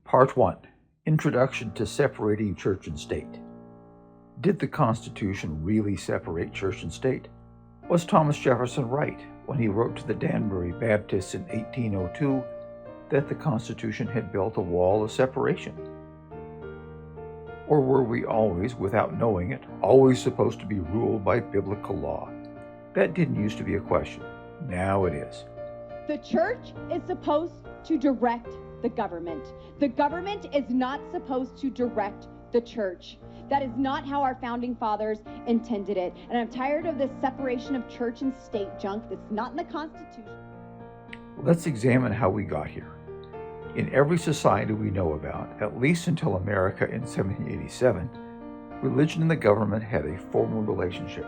Part 1. Introduction to Separating Church and State. Did the Constitution really separate church and state? Was Thomas Jefferson right when he wrote to the Danbury Baptists in 1802 that the Constitution had built a wall of separation? Or were we always, without knowing it, always supposed to be ruled by biblical law? That didn't used to be a question. Now it is. The church is supposed to direct the government. The government is not supposed to direct the church. That is not how our founding fathers intended it. And I'm tired of this separation of church and state junk that's not in the Constitution. Let's examine how we got here. In every society we know about, at least until America in 1787, religion and the government had a formal relationship.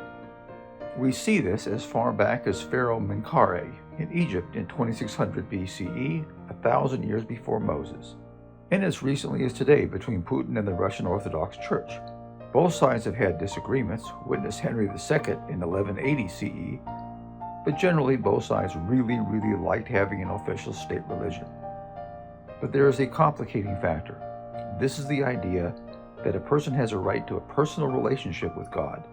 We see this as far back as Pharaoh Menkaure in Egypt in 2600 BCE, 1,000 years before Moses, and as recently as today between Putin and the Russian Orthodox Church. Both sides have had disagreements, witness Henry II in 1180 CE, but generally both sides really liked having an official state religion. But there is a complicating factor. This is the idea that a person has a right to a personal relationship with God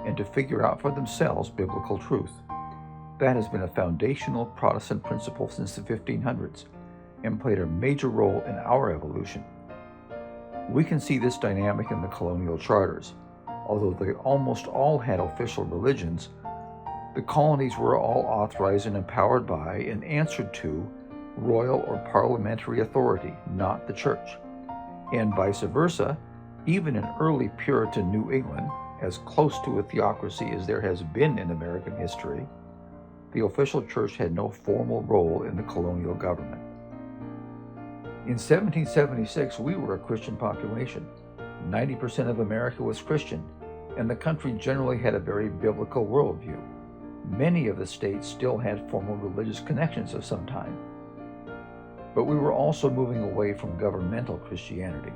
and to figure out for themselves biblical truth. That has been a foundational Protestant principle since the 1500s and played a major role in our evolution. We can see this dynamic in the colonial charters. Although they almost all had official religions, the colonies were all authorized and empowered by and answered to royal or parliamentary authority, not the church. And vice versa, even in early Puritan New England, as close to a theocracy as there has been in American history, the official church had no formal role in the colonial government. In 1776, we were a Christian population. 90% of America was Christian, and the country generally had a very biblical worldview. Many of the states still had formal religious connections of some kind. But we were also moving away from governmental Christianity.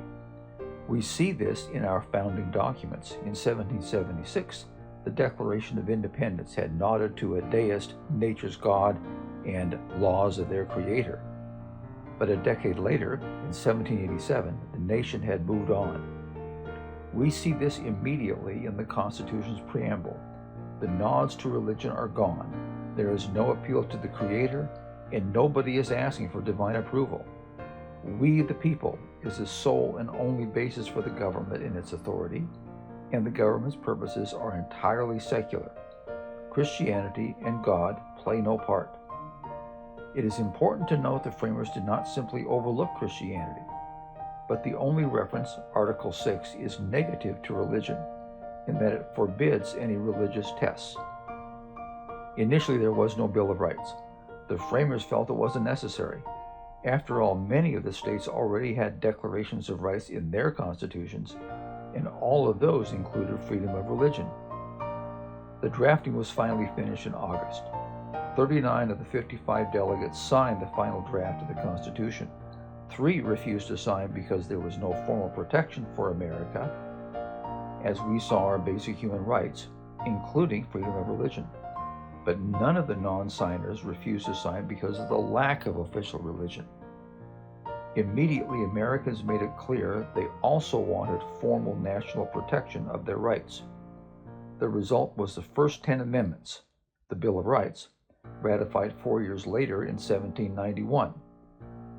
We see this in our founding documents. In 1776, the Declaration of Independence had nodded to a deist, nature's God, and laws of their creator. But a decade later, in 1787, the nation had moved on. We see this immediately in the Constitution's preamble. The nods to religion are gone. There is no appeal to the Creator, and nobody is asking for divine approval. We, the people, is the sole and only basis for the government in its authority, and the government's purposes are entirely secular. Christianity and God play no part. It is important to note the framers did not simply overlook Christianity, but the only reference, Article 6, is negative to religion, in that it forbids any religious tests. Initially, there was no Bill of Rights. The framers felt it wasn't necessary. After all, many of the states already had declarations of rights in their constitutions, and all of those included freedom of religion. The drafting was finally finished in August. 39 of the 55 delegates signed the final draft of the Constitution. 3 refused to sign because there was no formal protection for America, as we saw our basic human rights, including freedom of religion. But none of the non-signers refused to sign because of the lack of official religion. Immediately, Americans made it clear they also wanted formal national protection of their rights. The result was the first 10 amendments, the Bill of Rights, ratified 4 years later in 1791,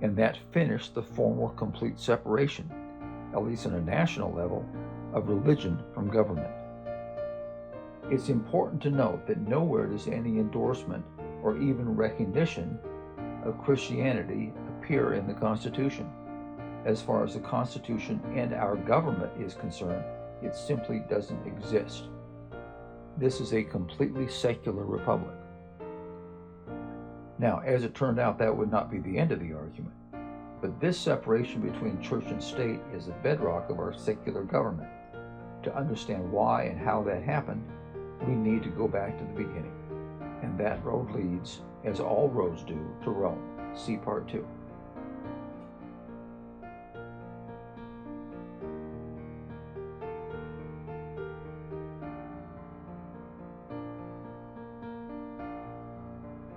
and that finished the formal complete separation, at least on a national level, of religion from government. It's important to note that nowhere does any endorsement or even recognition of Christianity appear in the Constitution. As far as the Constitution and our government is concerned, it simply doesn't exist. This is a completely secular republic. Now, as it turned out, that would not be the end of the argument, but this separation between church and state is the bedrock of our secular government. To understand why and how that happened, we need to go back to the beginning. And that road leads, as all roads do, to Rome. See Part 2.